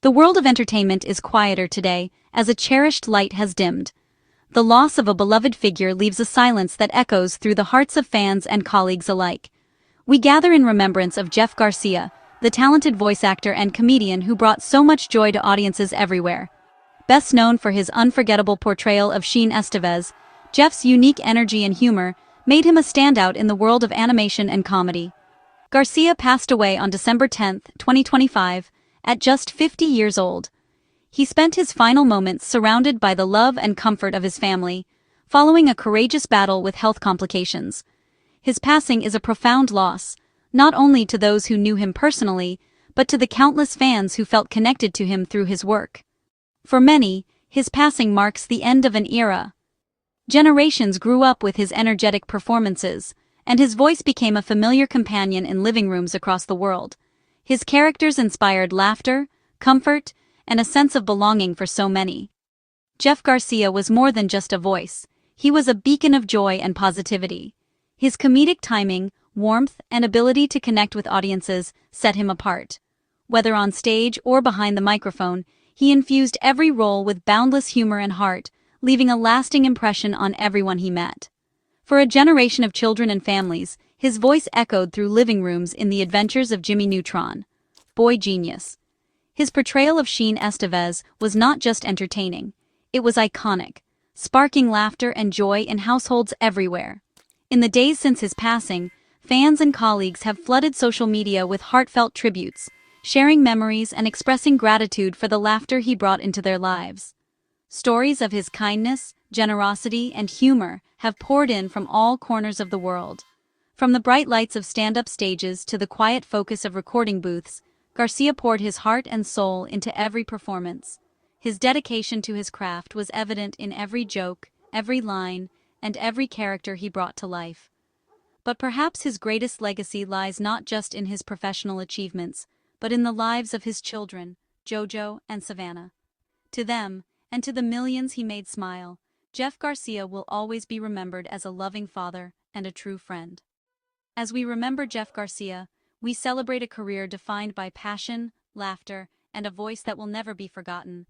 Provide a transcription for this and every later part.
The world of entertainment is quieter today, as a cherished light has dimmed. The loss of a beloved figure leaves a silence that echoes through the hearts of fans and colleagues alike. We gather in remembrance of Jeff Garcia, the talented voice actor and comedian who brought so much joy to audiences everywhere. Best known for his unforgettable portrayal of Sheen Estevez, Jeff's unique energy and humor made him a standout in the world of animation and comedy. Garcia passed away on December 10, 2025, at just 50 years old. He spent his final moments surrounded by the love and comfort of his family, following a courageous battle with health complications. His passing is a profound loss, not only to those who knew him personally, but to the countless fans who felt connected to him through his work. For many, his passing marks the end of an era. Generations grew up with his energetic performances, and his voice became a familiar companion in living rooms across the world. His characters inspired laughter, comfort, and a sense of belonging for so many. Jeff Garcia was more than just a voice. He was a beacon of joy and positivity. His comedic timing, warmth, and ability to connect with audiences set him apart. Whether on stage or behind the microphone, he infused every role with boundless humor and heart, leaving a lasting impression on everyone he met. For a generation of children and families, his voice echoed through living rooms in The Adventures of Jimmy Neutron. Boy genius. His portrayal of Sheen Estevez was not just entertaining, it was iconic, sparking laughter and joy in households everywhere. In the days since his passing, fans and colleagues have flooded social media with heartfelt tributes, sharing memories and expressing gratitude for the laughter he brought into their lives. Stories of his kindness, generosity, and humor have poured in from all corners of the world. From the bright lights of stand-up stages to the quiet focus of recording booths, Garcia poured his heart and soul into every performance. His dedication to his craft was evident in every joke, every line, and every character he brought to life. But perhaps his greatest legacy lies not just in his professional achievements, but in the lives of his children, Jojo and Savannah. To them, and to the millions he made smile, Jeff Garcia will always be remembered as a loving father and a true friend. As we remember Jeff Garcia, we celebrate a career defined by passion, laughter, and a voice that will never be forgotten.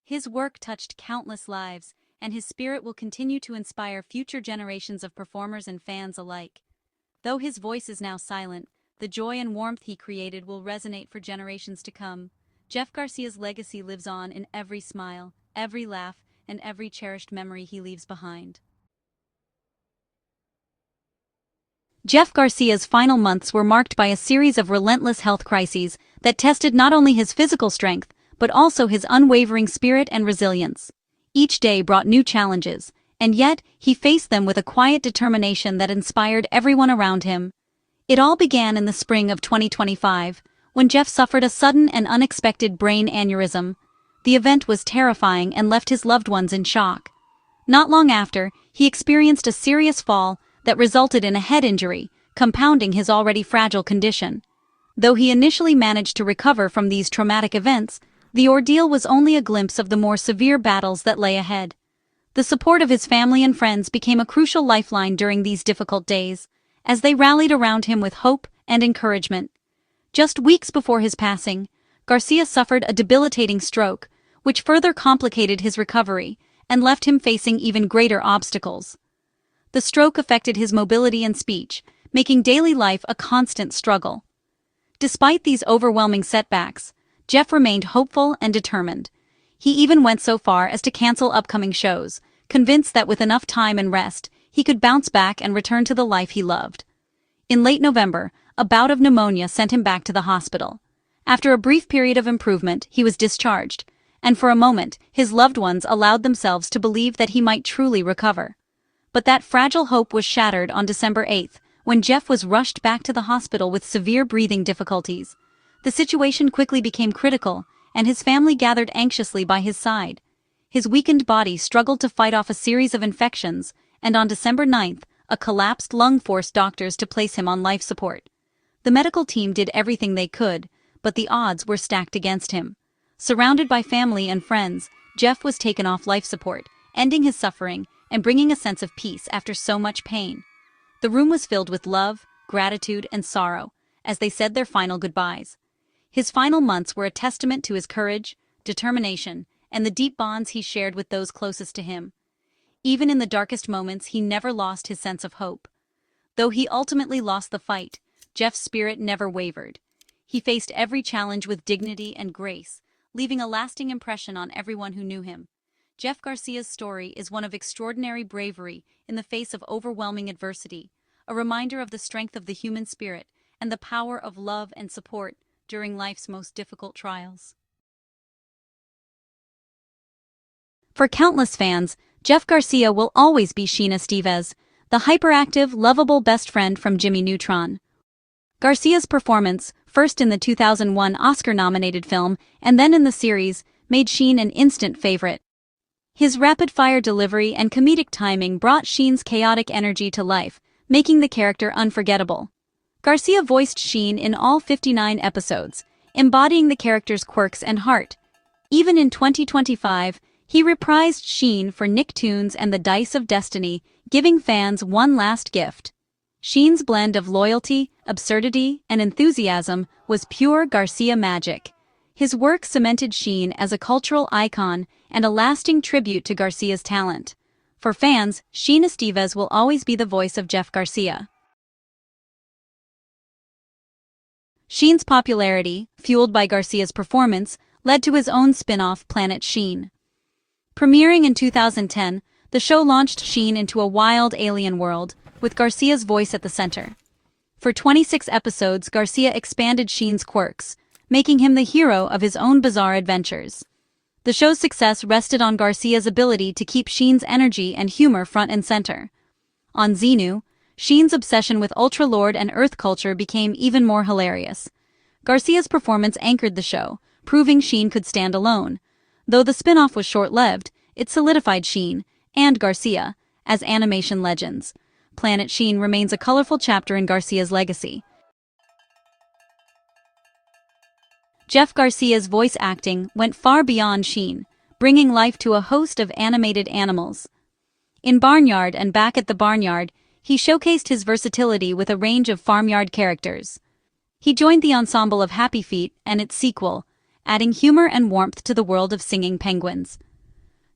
His work touched countless lives, and his spirit will continue to inspire future generations of performers and fans alike. Though his voice is now silent, the joy and warmth he created will resonate for generations to come. Jeff Garcia's legacy lives on in every smile, every laugh, and every cherished memory he leaves behind. Jeff Garcia's final months were marked by a series of relentless health crises that tested not only his physical strength, but also his unwavering spirit and resilience. Each day brought new challenges, and yet he faced them with a quiet determination that inspired everyone around him. It all began in the spring of 2025, when Jeff suffered a sudden and unexpected brain aneurysm. The event was terrifying and left his loved ones in shock. Not long after, he experienced a serious fall that resulted in a head injury, compounding his already fragile condition. Though he initially managed to recover from these traumatic events, the ordeal was only a glimpse of the more severe battles that lay ahead. The support of his family and friends became a crucial lifeline during these difficult days, as they rallied around him with hope and encouragement. Just weeks before his passing, Garcia suffered a debilitating stroke, which further complicated his recovery and left him facing even greater obstacles. The stroke affected his mobility and speech, making daily life a constant struggle. Despite these overwhelming setbacks, Jeff remained hopeful and determined. He even went so far as to cancel upcoming shows, convinced that with enough time and rest, he could bounce back and return to the life he loved. In late November, a bout of pneumonia sent him back to the hospital. After a brief period of improvement, he was discharged, and for a moment, his loved ones allowed themselves to believe that he might truly recover. But that fragile hope was shattered on December 8th, when Jeff was rushed back to the hospital with severe breathing difficulties. The situation quickly became critical, and his family gathered anxiously by his side. His weakened body struggled to fight off a series of infections, and on December 9th, a collapsed lung forced doctors to place him on life support. The medical team did everything they could, but the odds were stacked against him. Surrounded by family and friends, Jeff was taken off life support, ending his suffering and bringing a sense of peace after so much pain. The room was filled with love, gratitude, and sorrow, as they said their final goodbyes. His final months were a testament to his courage, determination, and the deep bonds he shared with those closest to him. Even in the darkest moments, he never lost his sense of hope. Though he ultimately lost the fight, Jeff's spirit never wavered. He faced every challenge with dignity and grace, leaving a lasting impression on everyone who knew him. Jeff Garcia's story is one of extraordinary bravery in the face of overwhelming adversity, a reminder of the strength of the human spirit and the power of love and support during life's most difficult trials. For countless fans, Jeff Garcia will always be Sheena Estevez, the hyperactive, lovable best friend from Jimmy Neutron. Garcia's performance, first in the 2001 Oscar-nominated film and then in the series, made Sheen an instant favorite. His rapid-fire delivery and comedic timing brought Sheen's chaotic energy to life, making the character unforgettable. Garcia voiced Sheen in all 59 episodes, embodying the character's quirks and heart. Even in 2025, he reprised Sheen for Nicktoons and the Dice of Destiny, giving fans one last gift. Sheen's blend of loyalty, absurdity, and enthusiasm was pure Garcia magic. His work cemented Sheen as a cultural icon and a lasting tribute to Garcia's talent. For fans, Sheena Estevez will always be the voice of Jeff Garcia. Sheen's popularity, fueled by Garcia's performance, led to his own spin-off Planet Sheen. Premiering in 2010, the show launched Sheen into a wild alien world, with Garcia's voice at the center. For 26 episodes, Garcia expanded Sheen's quirks, making him the hero of his own bizarre adventures. The show's success rested on Garcia's ability to keep Sheen's energy and humor front and center. On Xenu, Sheen's obsession with Ultra-Lord and Earth culture became even more hilarious. Garcia's performance anchored the show, proving Sheen could stand alone. Though the spin-off was short-lived, it solidified Sheen, and Garcia, as animation legends. Planet Sheen remains a colorful chapter in Garcia's legacy. Jeff Garcia's voice acting went far beyond Sheen, bringing life to a host of animated animals. In Barnyard and Back at the Barnyard, he showcased his versatility with a range of farmyard characters. He joined the ensemble of Happy Feet and its sequel, adding humor and warmth to the world of singing penguins.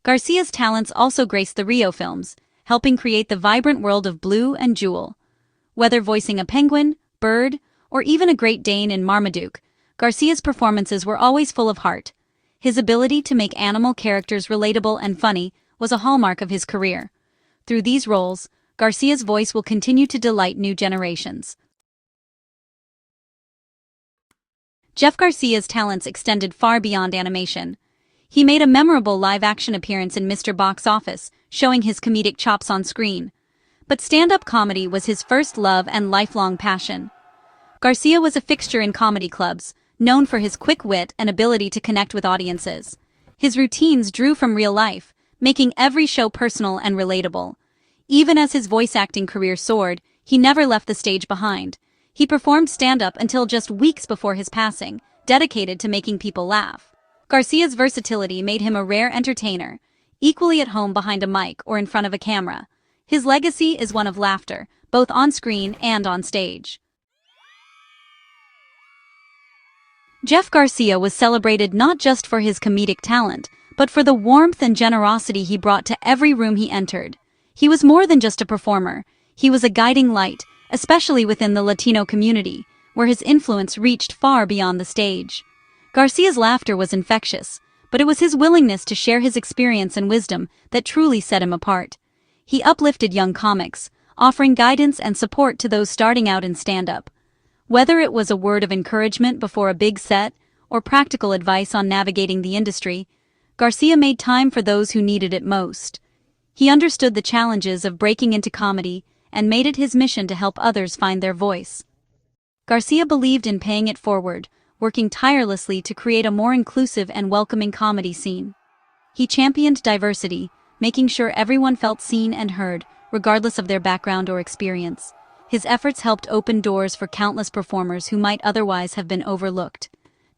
Garcia's talents also graced the Rio films, helping create the vibrant world of Blue and Jewel. Whether voicing a penguin, bird, or even a Great Dane in Marmaduke, Garcia's performances were always full of heart. His ability to make animal characters relatable and funny was a hallmark of his career. Through these roles, Garcia's voice will continue to delight new generations. Jeff Garcia's talents extended far beyond animation. He made a memorable live-action appearance in Mr. Box Office, showing his comedic chops on screen. But stand-up comedy was his first love and lifelong passion. Garcia was a fixture in comedy clubs, known for his quick wit and ability to connect with audiences. His routines drew from real life, making every show personal and relatable. Even as his voice acting career soared, he never left the stage behind. He performed stand-up until just weeks before his passing, dedicated to making people laugh. Garcia's versatility made him a rare entertainer, equally at home behind a mic or in front of a camera. His legacy is one of laughter, both on screen and on stage. Jeff Garcia was celebrated not just for his comedic talent, but for the warmth and generosity he brought to every room he entered. He was more than just a performer. He was a guiding light, especially within the Latino community, where his influence reached far beyond the stage. Garcia's laughter was infectious, but it was his willingness to share his experience and wisdom that truly set him apart. He uplifted young comics, offering guidance and support to those starting out in stand-up. Whether it was a word of encouragement before a big set or practical advice on navigating the industry, Garcia made time for those who needed it most. He understood the challenges of breaking into comedy and made it his mission to help others find their voice. Garcia believed in paying it forward, working tirelessly to create a more inclusive and welcoming comedy scene. He championed diversity, making sure everyone felt seen and heard, regardless of their background or experience. His efforts helped open doors for countless performers who might otherwise have been overlooked.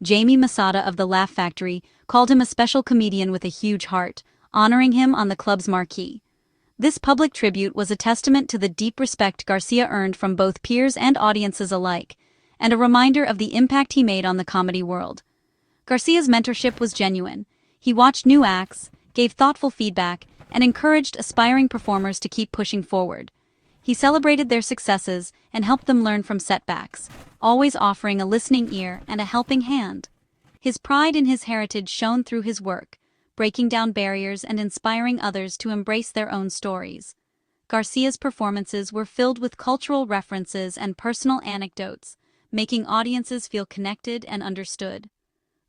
Jamie Masada of the Laugh Factory called him a special comedian with a huge heart, honoring him on the club's marquee. This public tribute was a testament to the deep respect Garcia earned from both peers and audiences alike, and a reminder of the impact he made on the comedy world. Garcia's mentorship was genuine. He watched new acts, gave thoughtful feedback, and encouraged aspiring performers to keep pushing forward. He celebrated their successes and helped them learn from setbacks, always offering a listening ear and a helping hand. His pride in his heritage shone through his work, breaking down barriers and inspiring others to embrace their own stories. Garcia's performances were filled with cultural references and personal anecdotes, making audiences feel connected and understood.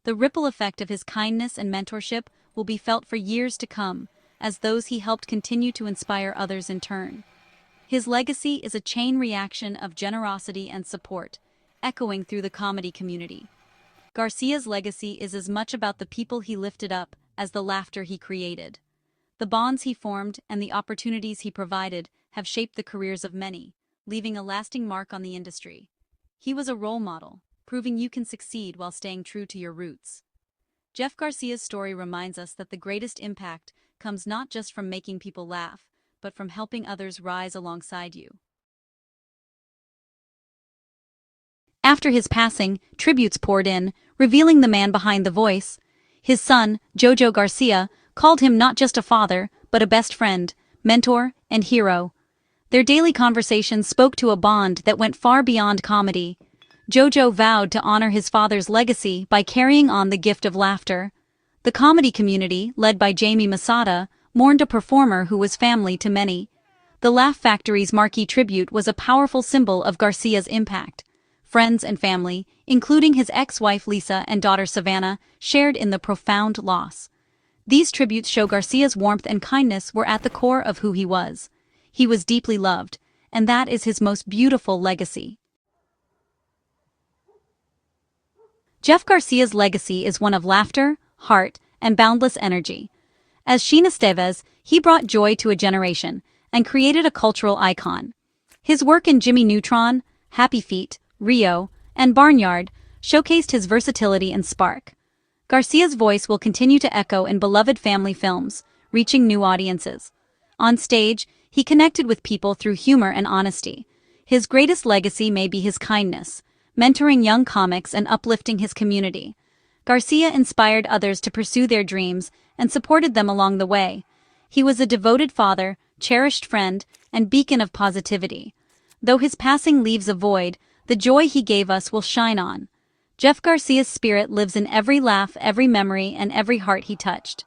The ripple effect of his kindness and mentorship will be felt for years to come, as those he helped continue to inspire others in turn. His legacy is a chain reaction of generosity and support, echoing through the comedy community. Garcia's legacy is as much about the people he lifted up as the laughter he created. The bonds he formed and the opportunities he provided have shaped the careers of many, leaving a lasting mark on the industry. He was a role model, proving you can succeed while staying true to your roots. Jeff Garcia's story reminds us that the greatest impact comes not just from making people laugh, but from helping others rise alongside you. After his passing, tributes poured in, revealing the man behind the voice. His son, Jojo Garcia, called him not just a father, but a best friend, mentor, and hero. Their daily conversations spoke to a bond that went far beyond comedy. Jojo vowed to honor his father's legacy by carrying on the gift of laughter. The comedy community, led by Jamie Masada, mourned a performer who was family to many. The Laugh Factory's marquee tribute was a powerful symbol of Garcia's impact. Friends and family, including his ex-wife Lisa and daughter Savannah, shared in the profound loss. These tributes show Garcia's warmth and kindness were at the core of who he was. He was deeply loved, and that is his most beautiful legacy. Jeff Garcia's legacy is one of laughter, heart, and boundless energy. As Sheena Estevez, he brought joy to a generation and created a cultural icon. His work in Jimmy Neutron, Happy Feet, Rio, and Barnyard showcased his versatility and spark. Garcia's voice will continue to echo in beloved family films, reaching new audiences. On stage, he connected with people through humor and honesty. His greatest legacy may be his kindness, mentoring young comics and uplifting his community. Garcia inspired others to pursue their dreams and supported them along the way. He was a devoted father, cherished friend, and beacon of positivity. Though his passing leaves a void, the joy he gave us will shine on. Jeff Garcia's spirit lives in every laugh, every memory, and every heart he touched.